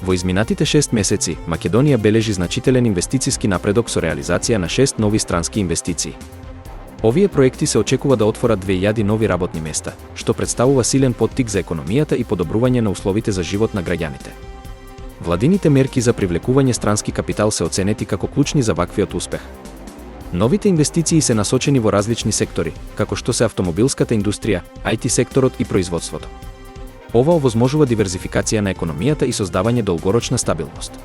Во изминатите 6 месеци, Македонија бележи значителен инвестициски напредок со реализација на 6 нови странски инвестиции. Овие проекти се очекува да отворат 2000 нови работни места, што представува силен поттик за економијата и подобрување на условите за живот на граѓаните. Владините мерки за привлекување странски капитал се оценети како клучни за ваквиот успех. Новите инвестиции се насочени во различни сектори, како што се автомобилската индустрија, IT секторот и производството. Ова овозможува диверзификација на економијата и создавање долгорочна стабилност.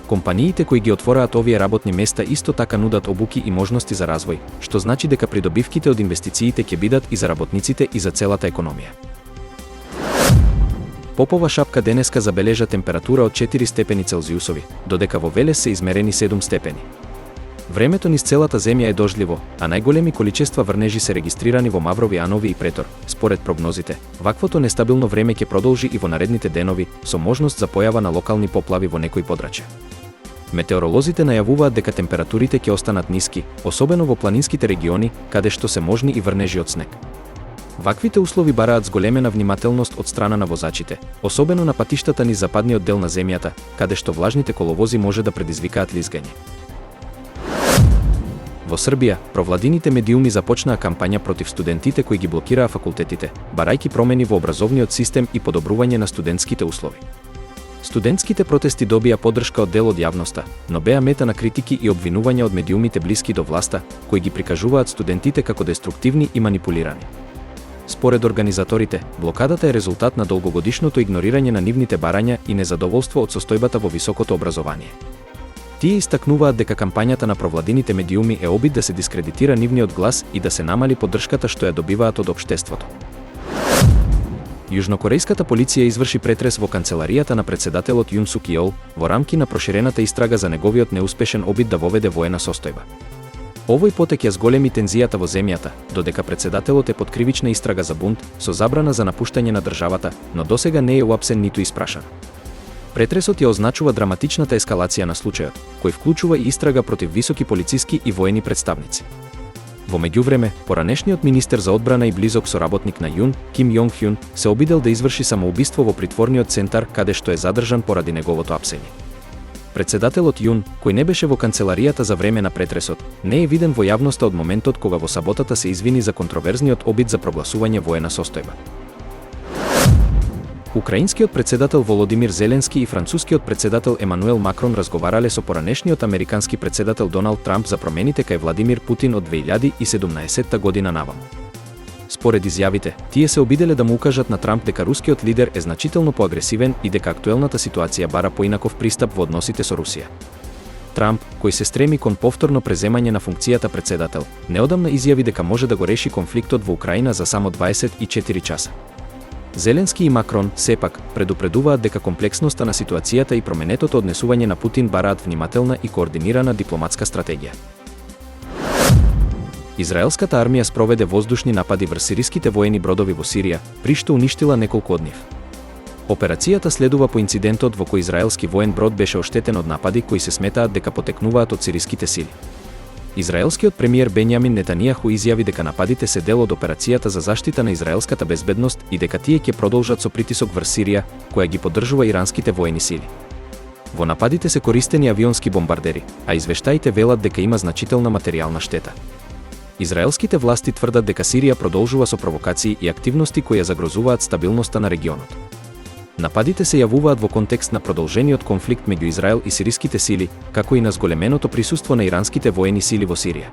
Компаниите кои ги отвораат овие работни места исто така нудат обуки и можности за развој, што значи дека придобивките од инвестициите ќе бидат и за работниците и за целата економија. Попова шапка денеска забележа температура од 4 степени Целзиусови, додека во Велес се измерени 7 степени. Времето низ целата земја е дождливо, а најголеми количества врнежи се регистрирани во Маврови, Анови и Претор. Според прогнозите, ваквото нестабилно време ќе продолжи и во наредните денови, со можност за појава на локални поплави во некои подрачја. Метеоролозите најавуваат дека температурите ќе останат ниски, особено во планинските региони, каде што се можни и врнежи од снег. Ваквите услови бараат зголемена внимателност од страна на возачите, особено на патиштата низ западниот дел на земјата, каде што влажните коловози може да предизвикаат лизгање. Во Србија, провладините медиуми започнаа кампања против студентите кои ги блокираа факултетите, барајќи промени во образовниот систем и подобрување на студентските услови. Студентските протести добија поддршка од дел од јавноста, но беа мета на критики и обвинувања од медиумите блиски до власта, кои ги прикажуваат студентите како деструктивни и манипулирани. Според организаторите, блокадата е резултат на долгогодишното игнорирање на нивните барања и незадоволство од состојбата во високото образование. Тие истакнуваат дека кампањата на провладините медиуми е обид да се дискредитира нивниот глас и да се намали поддршката што ја добиваат од општеството. Јужнокорејската полиција изврши претрес во канцеларијата на председателот Јун Сук Јеол во рамки на проширената истрага за неговиот неуспешен обид да воведе воена состојба. Овој потек ја зголеми тензијата во земјата, додека председателот е под кривична истрага за бунт со забрана за напуштање на државата, но досега не е уапсен ниту испрашан. Претресот ја означува драматичната ескалација на случајот, кој вклучува и истрага против високи полициски и воени представници. Во меѓувреме, поранешниот министер за одбрана и близок соработник на Јун, Ким Јонг Хјун, се обидел да изврши самоубиство во притворниот центар каде што е задржан поради неговото апсење. Председателот Јун, кој не беше во канцеларијата за време на претресот, не е виден во јавноста од моментот кога во саботата се извини за контроверзниот обид за прогласување воена состојба. Украинскиот председател Володимир Зеленски и францускиот председател Емануел Макрон разговарале со поранешниот американски председател Доналд Трамп за промените кај Владимир Путин од 2017 година наваму. Според изјавите, тие се обиделе да му укажат на Трамп дека рускиот лидер е значително поагресивен и дека актуелната ситуација бара поинаков пристап во односите со Русија. Трамп, кој се стреми кон повторно преземање на функцијата председател, неодамна изјави дека може да го реши конфликтот во Украина за само 24 часа. Зеленски и Макрон, сепак, предупредуваат дека комплексноста на ситуацијата и променетото однесување на Путин бараат внимателна и координирана дипломатска стратегија. Израелската армија спроведе воздушни напади врз сириските воени бродови во Сирија, при што уништила неколку од нив. Операцијата следува по инцидентот во кој израелски воен брод беше оштетен од напади кои се сметаат дека потекнуваат од сириските сили. Израелскиот премиер Бенјамин Нетанијаху изјави дека нападите се дел од операцијата за заштита на израелската безбедност и дека тие ќе продолжат со притисок врз Сирија, која ги поддржува иранските воени сили. Во нападите се користени авионски бомбардери, а извештаите велат дека има значителна материјална штета. Израелските власти тврдат дека Сирија продолжува со провокации и активности кои ја загрозуваат стабилноста на регионот. Нападите се јавуваат во контекст на продолжениот конфликт меѓу Израел и сириските сили, како и на зголеменото присуство на иранските воени сили во Сирија.